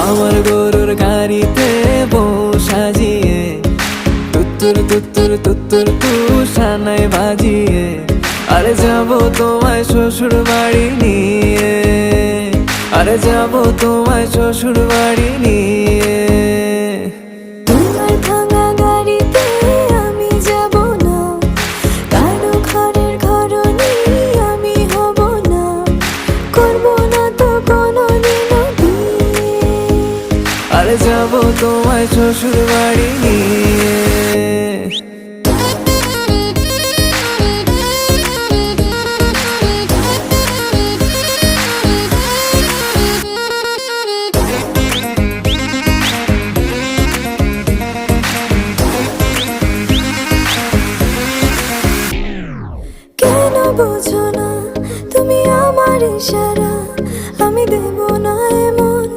আমার গরুর গাড়িতে বউ সাজিয়ে তুত্তুর তুত্তুর তুত্তুর তু সানাই বাজিয়ে আরে যাবো তোমায় শ্বশুর বাড়ি নিয়ে, আরে যাবো তোমায় শ্বশুর বাড়ি নিয়ে। তোমার ভাঙা গাড়িতে আমি যাব না, কারো ঘরের ঘরনি আমি হব না, করব না তো কোনোদিনও বিয়ে। আরে যাবো তোমায় শ্বশুর বাড়ি নিয়ে।